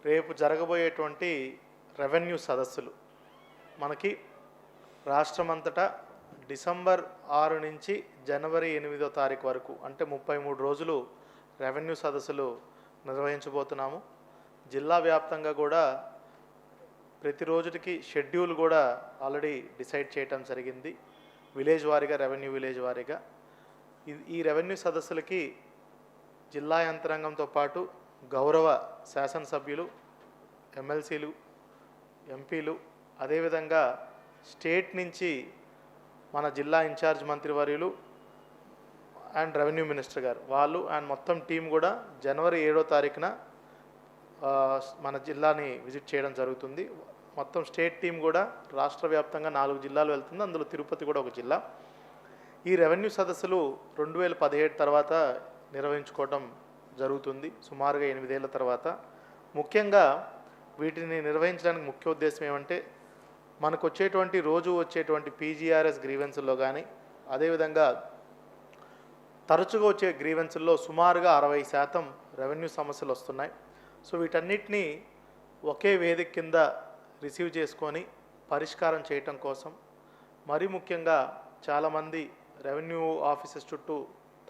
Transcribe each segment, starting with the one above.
రేపు జరగబోయేటువంటి రెవెన్యూ సదస్సులు మనకి రాష్ట్రమంతటా డిసెంబర్ 6 నుంచి జనవరి 8వ తారీఖు వరకు అంటే 33 రోజులు రెవెన్యూ సదస్సులు నిర్వహించబోతున్నాము. జిల్లా వ్యాప్తంగా కూడా ప్రతి రోజుకి షెడ్యూల్ కూడా ఆల్రెడీ డిసైడ్ చేయటం జరిగింది. విలేజ్ వారీగా, రెవెన్యూ విలేజ్ వారీగా ఈ రెవెన్యూ సదస్సులకి జిల్లా యంత్రాంగంతో పాటు గౌరవ శాసనసభ్యులు, ఎమ్మెల్సీలు, ఎంపీలు, అదేవిధంగా స్టేట్ నుంచి మన జిల్లా ఇన్ఛార్జ్ మంత్రివర్యులు అండ్ రెవెన్యూ మినిస్టర్ గారు వాళ్ళు అండ్ మొత్తం టీం కూడా జనవరి 7వ తారీఖున మన జిల్లాని విజిట్ చేయడం జరుగుతుంది. మొత్తం స్టేట్ టీం కూడా రాష్ట్ర వ్యాప్తంగా 4 జిల్లాలు వెళ్తుంది, అందులో తిరుపతి కూడా ఒక జిల్లా. ఈ రెవెన్యూ సదస్సులు 2017 తర్వాత నిర్వహించుకోవడం జరుగుతుంది, సుమారుగా 8 ఏళ్ల తర్వాత. ముఖ్యంగా వీటిని నిర్వహించడానికి ముఖ్య ఉద్దేశం ఏమంటే మనకు రోజు వచ్చేటువంటి పీజీఆర్ఎస్ గ్రీవెన్సుల్లో కానీ, అదేవిధంగా తరచుగా వచ్చే గ్రీవెన్సుల్లో సుమారుగా 60% రెవెన్యూ సమస్యలు వస్తున్నాయి. సో వీటన్నిటినీ ఒకే వేదిక కింద రిసీవ్ చేసుకొని పరిష్కారం చేయటం కోసం, మరీ ముఖ్యంగా చాలామంది రెవెన్యూ ఆఫీసెస్ చుట్టూ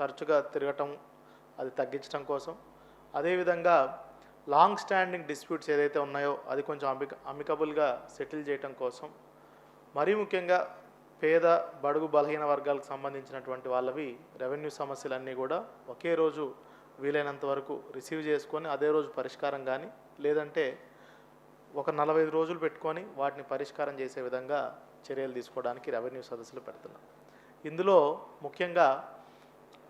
తరచుగా తిరగటం, అది తగ్గించడం కోసం, అదేవిధంగా లాంగ్ స్టాండింగ్ డిస్ప్యూట్స్ ఏదైతే ఉన్నాయో అది కొంచెం అమికబుల్గా సెటిల్ చేయటం కోసం, మరీ ముఖ్యంగా పేద బడుగు బలహీన వర్గాలకు సంబంధించినటువంటి వాళ్ళవి రెవెన్యూ సమస్యలన్నీ కూడా ఒకే రోజు వీలైనంత వరకు రిసీవ్ చేసుకొని అదే రోజు పరిష్కారం కానీ, లేదంటే ఒక 45 రోజులు పెట్టుకొని వాటిని పరిష్కారం చేసే విధంగా చర్యలు తీసుకోవడానికి రెవెన్యూ సదస్సులు పెడుతున్నాం. ఇందులో ముఖ్యంగా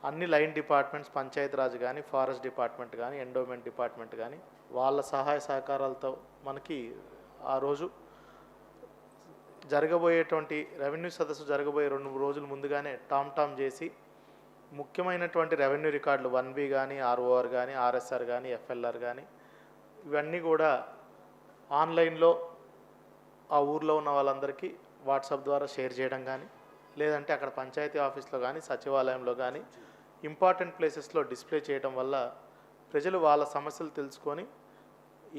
అన్ని లైన్ డిపార్ట్మెంట్స్, పంచాయతీరాజ్ కానీ, ఫారెస్ట్ డిపార్ట్మెంట్ కానీ, ఎండోమెంట్ డిపార్ట్మెంట్ కానీ వాళ్ళ సహాయ సహకారాలతో మనకి ఆ రోజు జరగబోయేటువంటి రెవెన్యూ సదస్సు జరగబోయే 2 రోజుల ముందుగానే టామ్ చేసి ముఖ్యమైనటువంటి రెవెన్యూ రికార్డులు 1B కానీ, ఆర్ఓఆర్ కానీ, ఆర్ఎస్ఆర్ కానీ, ఎఫ్ఎల్ఆర్ కానీ ఇవన్నీ కూడా ఆన్లైన్లో ఆ ఊర్లో ఉన్న వాళ్ళందరికీ వాట్సాప్ ద్వారా షేర్ చేయడం కానీ, లేదంటే అక్కడ పంచాయతీ ఆఫీస్లో కానీ, సచివాలయంలో కానీ ఇంపార్టెంట్ ప్లేసెస్లో డిస్ప్లే చేయడం వల్ల ప్రజలు వాళ్ళ సమస్యలు తెలుసుకొని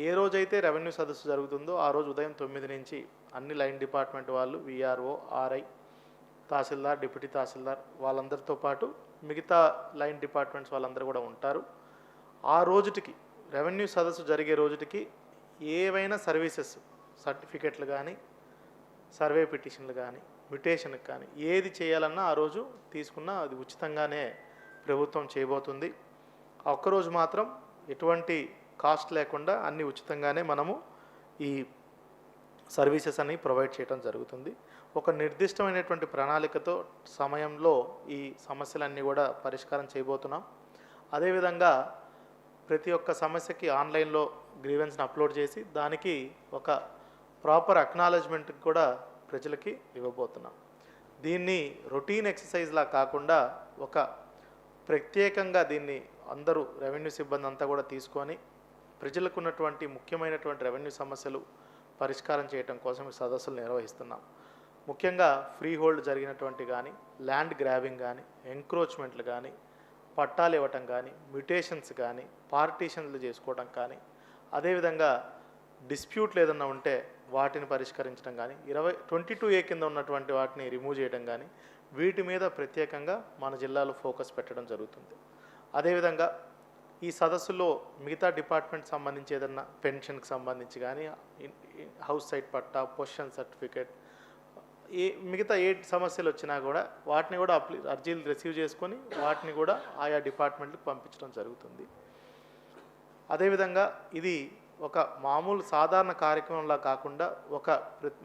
ఏ రోజైతే రెవెన్యూ సదస్సు జరుగుతుందో ఆ రోజు ఉదయం 9 నుంచి అన్ని లైన్ డిపార్ట్మెంట్ వాళ్ళు, విఆర్ఓ, ఆర్ఐ, తహసీల్దార్, డిప్యూటీ తహసీల్దార్ వాళ్ళందరితో పాటు మిగతా లైన్ డిపార్ట్మెంట్స్ వాళ్ళందరూ కూడా ఉంటారు. ఆ రోజుటికి రెవెన్యూ సదస్సు జరిగే రోజుటికి ఏవైనా సర్వీసెస్, సర్టిఫికెట్లు కానీ, సర్వే పిటిషన్లు కానీ, మ్యుటేషన్కి కానీ ఏది చేయాలన్నా ఆ రోజు తీసుకున్నా అది ఉచితంగానే ప్రభుత్వం చేయబోతుంది. ఆ ఒక్కరోజు మాత్రం ఎటువంటి కాస్ట్ లేకుండా అన్నీ ఉచితంగానే మనము ఈ సర్వీసెస్ అన్ని ప్రొవైడ్ చేయడం జరుగుతుంది. ఒక నిర్దిష్టమైనటువంటి ప్రణాళికతో సమయంలో ఈ సమస్యలన్నీ కూడా పరిష్కారం చేయబోతున్నాం. అదేవిధంగా ప్రతి ఒక్క సమస్యకి ఆన్లైన్లో గ్రీవెన్స్ని అప్లోడ్ చేసి దానికి ఒక ప్రాపర్ అక్నాలెడ్జ్మెంట్ కూడా ప్రజలకి ఇవ్వబోతున్నాం. దీన్ని రొటీన్ ఎక్సర్సైజ్లా కాకుండా ఒక ప్రత్యేకంగా దీన్ని అందరూ రెవెన్యూ సిబ్బంది అంతా కూడా తీసుకొని ప్రజలకు ఉన్నటువంటి ముఖ్యమైనటువంటి రెవెన్యూ సమస్యలు పరిష్కారం చేయడం కోసం ఈ సదస్సులు నిర్వహిస్తున్నాం. ముఖ్యంగా ఫ్రీ హోల్డ్ జరిగినటువంటి కానీ, ల్యాండ్ గ్రాబింగ్ కానీ, ఎంక్రోచ్మెంట్లు కానీ, పట్టాలు ఇవ్వటం కానీ, మ్యుటేషన్స్ కానీ, పార్టీషన్లు చేసుకోవడం కానీ, అదేవిధంగా డిస్ప్యూట్లు ఏదన్నా ఉంటే వాటిని పరిష్కరించడం కానీ, 22A కింద ఉన్నటువంటి వాటిని రిమూవ్ చేయడం కానీ, వీటి మీద ప్రత్యేకంగా మన జిల్లాలో ఫోకస్ పెట్టడం జరుగుతుంది. అదేవిధంగా ఈ సదస్సులో మిగతా డిపార్ట్మెంట్ సంబంధించి ఏదన్నా పెన్షన్కి సంబంధించి కానీ, హౌస్ సైట్ పట్టా, పొజిషన్ సర్టిఫికేట్, మిగతా ఏ సమస్యలు వచ్చినా కూడా వాటిని కూడా అర్జీలు రిసీవ్ చేసుకొని వాటిని కూడా ఆయా డిపార్ట్మెంట్లకు పంపించడం జరుగుతుంది. అదేవిధంగా ఇది ఒక మామూలు సాధారణ కార్యక్రమంలా కాకుండా ఒక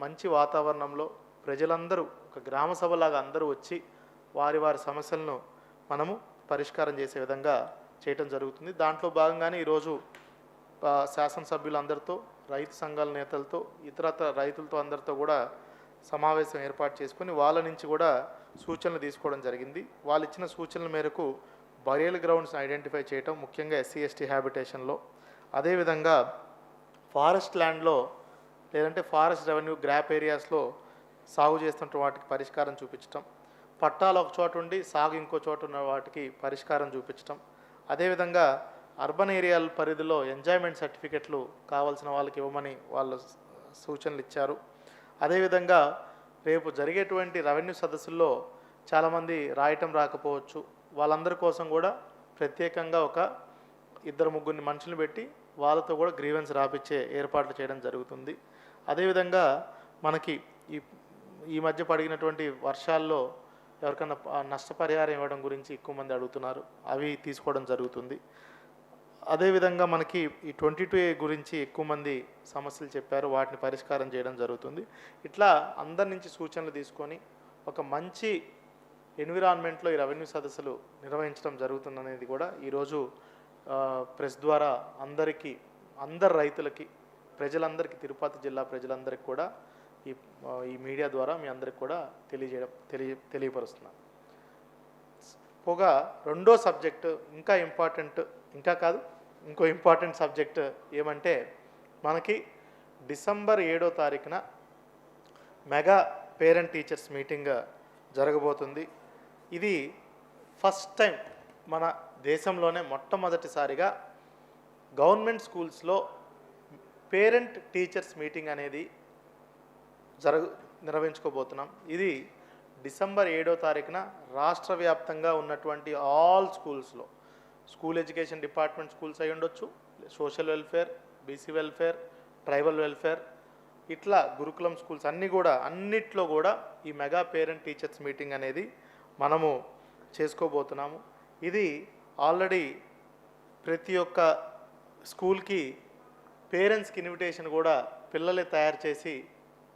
మంచి వాతావరణంలో ప్రజలందరూ ఒక గ్రామ సభలాగా అందరూ వచ్చి వారి సమస్యలను మనము పరిష్కారం చేసే విధంగా చేయటం జరుగుతుంది. దాంట్లో భాగంగానే ఈరోజు శాసనసభ్యులందరితో, రైతు సంఘాల నేతలతో, ఇతరత్ర రైతులతో అందరితో కూడా సమావేశం ఏర్పాటు చేసుకొని వాళ్ళ నుంచి కూడా సూచనలు తీసుకోవడం జరిగింది. వాళ్ళు ఇచ్చిన సూచనల మేరకు బరియల్ గ్రౌండ్స్ని ఐడెంటిఫై చేయటం, ముఖ్యంగా SC/ST హ్యాబిటేషన్లో, అదేవిధంగా ఫారెస్ట్ ల్యాండ్లో లేదంటే ఫారెస్ట్ రెవెన్యూ గ్రాప్ ఏరియాస్లో సాగు చేస్తున్న వాటికి పరిష్కారం చూపించటం, పట్టాలు ఒక చోట ఉండి సాగు ఇంకో చోట ఉన్న వాటికి పరిష్కారం చూపించటం, అదేవిధంగా అర్బన్ ఏరియాల పరిధిలో ఎంజాయ్మెంట్ సర్టిఫికెట్లు కావాల్సిన వాళ్ళకి ఇవ్వమని వాళ్ళు సూచనలు ఇచ్చారు. అదేవిధంగా రేపు జరిగేటువంటి రెవెన్యూ సదస్సుల్లో చాలామంది రాయటం రాకపోవచ్చు, వాళ్ళందరి కోసం కూడా ప్రత్యేకంగా ఒక 2-3 మనుషులు పెట్టి వాళ్ళతో కూడా గ్రీవెన్స్ రాపిచ్చే ఏర్పాట్లు చేయడం జరుగుతుంది. అదేవిధంగా మనకి ఈ మధ్య పడినటువంటి వర్షాల్లో ఎవరికన్నా నష్టపరిహారం ఇవ్వడం గురించి ఎక్కువ మంది అడుగుతున్నారు, అవి తీసుకోవడం జరుగుతుంది. అదేవిధంగా మనకి ఈ 22A గురించి ఎక్కువ మంది సమస్యలు చెప్పారు, వాటిని పరిష్కారం చేయడం జరుగుతుంది. ఇట్లా అందరి నుంచి సూచనలు తీసుకొని ఒక మంచి ఎన్విరాన్మెంట్లో ఈ రెవెన్యూ సదస్సులు నిర్వహించడం జరుగుతుందనేది కూడా ఈరోజు ప్రెస్ ద్వారా అందరి రైతులకి, ప్రజలందరికీ, తిరుపతి జిల్లా ప్రజలందరికీ కూడా ఈ మీడియా ద్వారా మీ అందరికి కూడా తెలియపరుస్తున్నాను. పోగా రెండో సబ్జెక్టు ఇంకో ఇంపార్టెంట్ సబ్జెక్ట్ ఏమంటే మనకి డిసెంబర్ 7వ తారీఖున మెగా పేరెంట్ టీచర్స్ మీటింగ్ జరగబోతుంది. ఇది ఫస్ట్ టైం మన దేశంలోనే మొట్టమొదటిసారిగా గవర్నమెంట్ స్కూల్స్లో పేరెంట్ టీచర్స్ మీటింగ్ అనేది నిర్వహించుకోబోతున్నాం. ఇది డిసెంబర్ 7వ తారీఖున రాష్ట్ర వ్యాప్తంగా ఉన్నటువంటి ఆల్ స్కూల్స్లో, స్కూల్ ఎడ్యుకేషన్ డిపార్ట్మెంట్ స్కూల్స్ అయి ఉండొచ్చు, social welfare, BC welfare, tribal welfare, ఇట్లా గురుకులం స్కూల్స్ అన్నిట్లో కూడా ఈ మెగా పేరెంట్ టీచర్స్ మీటింగ్ అనేది మనము చేసుకోబోతున్నాము. ఇది ఆల్రెడీ ప్రతి ఒక్క స్కూల్కి పేరెంట్స్కి ఇన్విటేషన్ కూడా పిల్లలే తయారు చేసి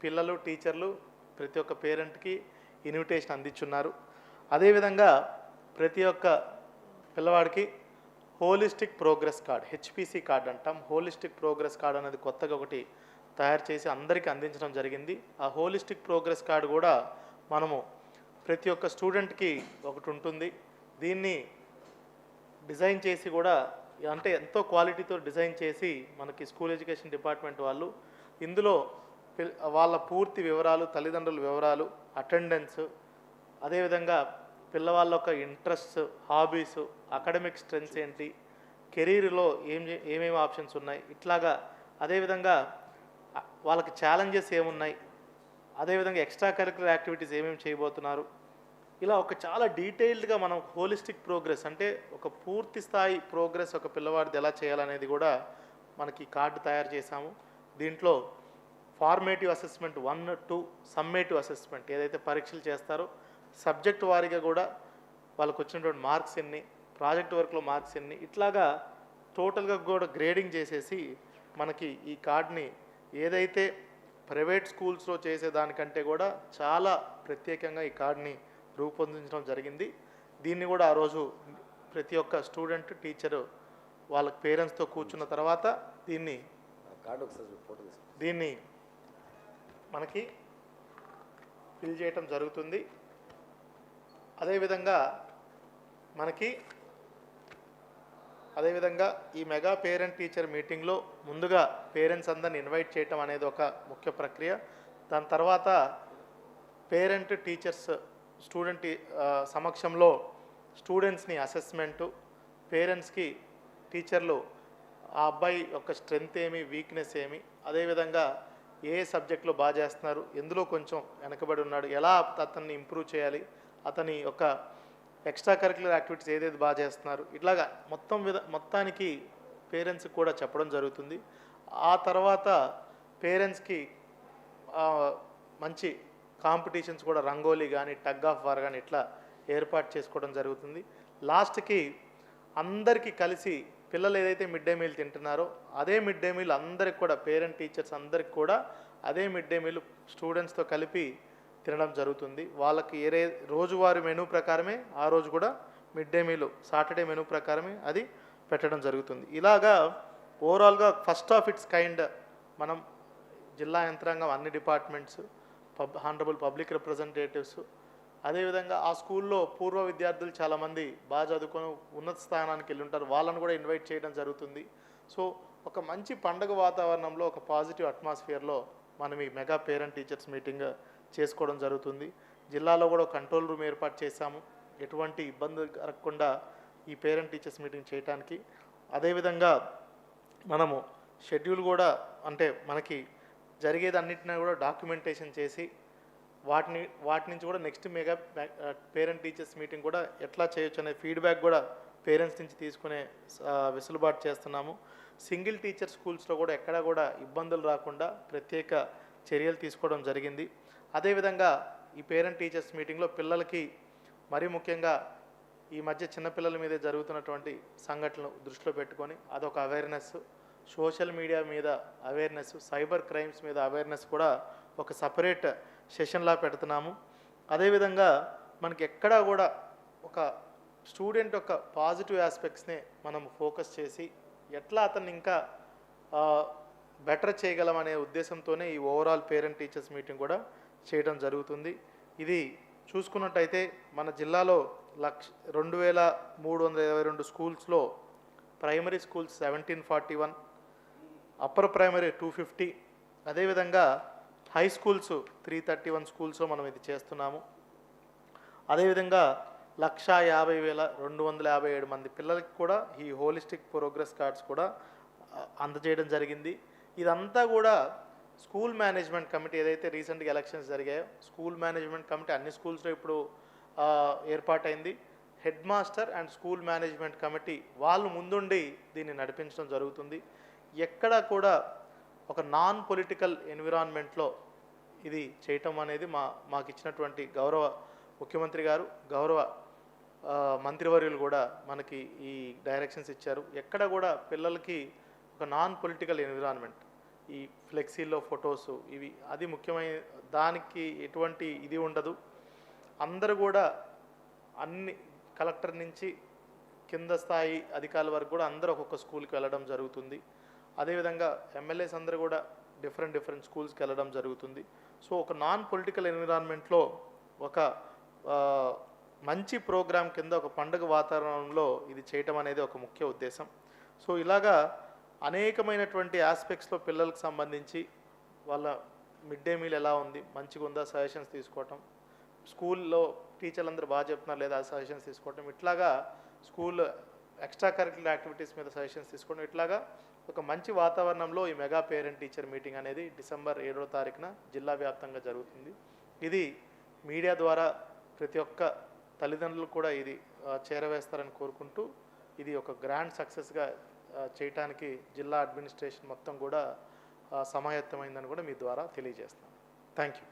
పిల్లలు, టీచర్లు ప్రతి ఒక్క పేరెంట్కి ఇన్విటేషన్ అందించున్నారు. అదేవిధంగా ప్రతి ఒక్క పిల్లవాడికి holistic progress card, HPC card అంటాం, హోలిస్టిక్ ప్రోగ్రెస్ కార్డ్ అనేది కొత్తగా ఒకటి తయారు చేసి అందరికీ అందించడం జరిగింది. ఆ హోలిస్టిక్ ప్రోగ్రెస్ కార్డ్ కూడా మనము ప్రతి ఒక్క స్టూడెంట్కి ఒకటి ఉంటుంది. దీన్ని డిజైన్ చేసి కూడా అంటే ఎంతో క్వాలిటీతో డిజైన్ చేసి మనకి స్కూల్ ఎడ్యుకేషన్ డిపార్ట్మెంట్ వాళ్ళు ఇందులో వాళ్ళ పూర్తి వివరాలు, తల్లిదండ్రుల వివరాలు, అటెండెన్స్, అదేవిధంగా పిల్లవాళ్ళ యొక్క ఇంట్రెస్ట్, హాబీస్, అకాడమిక్ స్ట్రెంగ్స్ ఏంటి, కెరీర్లో ఏమేమి ఆప్షన్స్ ఉన్నాయి, ఇట్లాగా అదేవిధంగా వాళ్ళకి ఛాలెంజెస్ ఏమున్నాయి, అదేవిధంగా ఎక్స్ట్రా కరిక్యులర్ యాక్టివిటీస్ ఏమేమి చేయబోతున్నారు, ఇలా ఒక చాలా డీటెయిల్డ్గా మనం హోలిస్టిక్ ప్రోగ్రెస్ అంటే ఒక పూర్తి స్థాయి ప్రోగ్రెస్ ఒక పిల్లవాడిది ఎలా చేయాలనేది కూడా మనకి కార్డు తయారు చేశాము. దీంట్లో ఫార్మేటివ్ అసెస్మెంట్ 1, 2, సమ్మేటివ్ అసెస్మెంట్ ఏదైతే పరీక్షలు చేస్తారో సబ్జెక్ట్ వారీగా కూడా వాళ్ళకు వచ్చినటువంటి మార్క్స్ ఎన్ని, ప్రాజెక్ట్ వర్క్లో మార్క్స్ ఎన్ని, ఇట్లాగా టోటల్గా కూడా గ్రేడింగ్ చేసేసి మనకి ఈ కార్డ్ని ఏదైతే ప్రైవేట్ స్కూల్స్లో చేసేదానికంటే కూడా చాలా ప్రత్యేకంగా ఈ కార్డ్ని రూపొందించడం జరిగింది. దీన్ని కూడా ఆ రోజు ప్రతి ఒక్క స్టూడెంట్, టీచరు వాళ్ళ పేరెంట్స్తో కూర్చున్న తర్వాత దీన్ని మనకి ఫిల్ చేయటం జరుగుతుంది. అదేవిధంగా ఈ మెగా పేరెంట్ టీచర్ మీటింగ్లో ముందుగా పేరెంట్స్ అందరిని ఇన్వైట్ చేయటం అనేది ఒక ముఖ్య ప్రక్రియ. దాని తర్వాత పేరెంట్, టీచర్స్, స్టూడెంట్ సమక్షంలో స్టూడెంట్స్ని అసెస్మెంటు, పేరెంట్స్కి టీచర్లు ఆ అబ్బాయి యొక్క స్ట్రెంగ్త్ ఏమి, వీక్నెస్ ఏమి, అదేవిధంగా ఏ సబ్జెక్ట్లో బాగా చేస్తున్నారు, ఎందులో కొంచెం వెనకబడి ఉన్నాడు, ఎలా అతన్ని ఇంప్రూవ్ చేయాలి, అతని యొక్క ఎక్స్ట్రా కరిక్యులర్ యాక్టివిటీస్ ఏదైతే బాగా చేస్తున్నారు, ఇట్లాగా మొత్తానికి పేరెంట్స్కి కూడా చెప్పడం జరుగుతుంది. ఆ తర్వాత పేరెంట్స్కి మంచి కాంపిటీషన్స్ కూడా రంగోలీ కానీ, టగ్ ఆఫ్ వార్ కానీ ఇట్లా ఏర్పాటు చేసుకోవడం జరుగుతుంది. లాస్ట్కి అందరికీ కలిసి పిల్లలు ఏదైతే మిడ్ డే మీల్ తింటున్నారో అదే మిడ్ డే మీల్ అందరికి కూడా, పేరెంట్, టీచర్స్ అందరికి కూడా అదే మిడ్ డే మీల్ స్టూడెంట్స్తో కలిపి తినడం జరుగుతుంది. వాళ్ళకి రోజువారీ మెనూ ప్రకారమే ఆ రోజు కూడా mid day meal, Saturday menu ప్రకారమే అది పెట్టడం జరుగుతుంది. ఇలాగా ఓవరాల్గా ఫస్ట్ ఆఫ్ ఇట్స్ కైండ్ మనం జిల్లా యంత్రాంగం, అన్ని డిపార్ట్మెంట్స్, హానరబుల్ పబ్లిక్ రిప్రజెంటేటివ్స్, అదేవిధంగా ఆ స్కూల్లో పూర్వ విద్యార్థులు చాలామంది బాగా చదువుకొని ఉన్నత స్థానానికి వెళ్ళి ఉంటారు, వాళ్ళను కూడా ఇన్వైట్ చేయడం జరుగుతుంది. సో ఒక మంచి పండుగ వాతావరణంలో, ఒక పాజిటివ్ అట్మాస్ఫియర్లో మనం ఈ మెగా పేరెంట్ టీచర్స్ మీటింగ్ చేసుకోవడం జరుగుతుంది. జిల్లాలో కూడా కంట్రోల్ రూమ్ ఏర్పాటు చేశాము, ఎటువంటి ఇబ్బంది కలగకుండా ఈ పేరెంట్ టీచర్స్ మీటింగ్ చేయడానికి. అదేవిధంగా మనము షెడ్యూల్ కూడా అంటే మనకి జరిగేది అన్నింటినీ కూడా డాక్యుమెంటేషన్ చేసి వాటి నుంచి కూడా next mega parent teachers meeting కూడా ఎట్లా చేయొచ్చు అనే ఫీడ్బ్యాక్ కూడా పేరెంట్స్ నుంచి తీసుకునే వెసులుబాటు చేస్తున్నాము. సింగిల్ టీచర్ స్కూల్స్లో కూడా ఎక్కడా కూడా ఇబ్బందులు రాకుండా ప్రత్యేక చర్యలు తీసుకోవడం జరిగింది. అదేవిధంగా ఈ పేరెంట్ టీచర్స్ మీటింగ్లో పిల్లలకి మరీ ముఖ్యంగా ఈ మధ్య చిన్నపిల్లల మీద జరుగుతున్నటువంటి సంఘటనలు దృష్టిలో పెట్టుకొని అదొక అవేర్నెస్, సోషల్ మీడియా మీద అవేర్నెస్, సైబర్ క్రైమ్స్ మీద అవేర్నెస్ కూడా ఒక సపరేట్ సెషన్లా పెడుతున్నాము. అదేవిధంగా మనకి ఎక్కడా కూడా ఒక స్టూడెంట్ యొక్క పాజిటివ్ ఆస్పెక్ట్స్ని మనం ఫోకస్ చేసి ఎట్లా అతన్ని ఇంకా బెటర్ చేయగలం అనే ఉద్దేశంతోనే ఈ ఓవరాల్ పేరెంట్ టీచర్స్ మీటింగ్ కూడా చేయడం జరుగుతుంది. ఇది చూసుకున్నట్టయితే మన జిల్లాలో 2322 స్కూల్స్లో ప్రైమరీ స్కూల్స్ 1741, అప్పర్ ప్రైమరీ 250, అదేవిధంగా హై స్కూల్స్ 331 స్కూల్స్లో మనం ఇది చేస్తున్నాము. అదేవిధంగా 1,50,257 మంది పిల్లలకి కూడా ఈ హోలిస్టిక్ ప్రోగ్రెస్ కార్డ్స్ కూడా అందజేయడం జరిగింది. ఇదంతా కూడా స్కూల్ మేనేజ్మెంట్ కమిటీ ఏదైతే రీసెంట్గా ఎలక్షన్స్ జరిగాయో స్కూల్ మేనేజ్మెంట్ కమిటీ అన్ని స్కూల్స్లో ఇప్పుడు ఏర్పాటైంది. Head master and school management committee వాళ్ళు ముందుండి దీన్ని నడిపించడం జరుగుతుంది. ఎక్కడా కూడా ఒక నాన్ పొలిటికల్ ఎన్విరాన్మెంట్లో ఇది చేయటం అనేది మాకు ఇచ్చినటువంటి గౌరవ ముఖ్యమంత్రి గారు, గౌరవ మంత్రివర్యులు కూడా మనకి ఈ డైరెక్షన్స్ ఇచ్చారు. ఎక్కడ కూడా పిల్లలకి ఒక నాన్ పొలిటికల్ ఎన్విరాన్మెంట్, ఈ ఫ్లెక్సీల్లో ఫొటోసు ఇవి అది ముఖ్యమైన దానికి ఎటువంటి ఇది ఉండదు. అందరూ కూడా అన్ని కలెక్టర్ నుంచి కింద స్థాయి అధికారుల వరకు కూడా అందరూ ఒక్కొక్క స్కూల్కి వెళ్ళడం జరుగుతుంది. అదేవిధంగా ఎమ్మెల్యేస్ అందరూ కూడా డిఫరెంట్ స్కూల్స్కి వెళ్ళడం జరుగుతుంది. సో ఒక నాన్ పొలిటికల్ ఎన్విరాన్మెంట్లో ఒక మంచి ప్రోగ్రాం కింద ఒక పండుగ వాతావరణంలో ఇది చేయటం అనేది ఒక ముఖ్య ఉద్దేశం. సో ఇలాగా అనేకమైనటువంటి ఆస్పెక్ట్స్లో పిల్లలకు సంబంధించి వాళ్ళ మిడ్ డే మీల్ ఎలా ఉంది, మంచిగా ఉందా సజెషన్స్ తీసుకోవటం, స్కూల్లో టీచర్లు అందరూ బాగా చెప్తున్నారు లేదా సజెషన్స్ తీసుకోవటం, ఇట్లాగా స్కూల్ ఎక్స్ట్రా కరిక్యులర్ యాక్టివిటీస్ మీద సజెషన్స్ తీసుకోవడం, ఇట్లాగా ఒక మంచి వాతావరణంలో ఈ మెగా పేరెంట్ టీచర్ మీటింగ్ అనేది డిసెంబర్ 7వ తారీఖున జిల్లా వ్యాప్తంగా జరుగుతుంది. ఇది మీడియా ద్వారా ప్రతి ఒక్క తల్లిదండ్రులు కూడా ఇది చేరవేస్తారని కోరుకుంటూ ఇది ఒక గ్రాండ్ సక్సెస్గా చేయటానికి జిల్లా అడ్మినిస్ట్రేషన్ మొత్తం కూడా సమాయత్తమైందని కూడా మీ ద్వారా తెలియజేస్తాను. Thank you.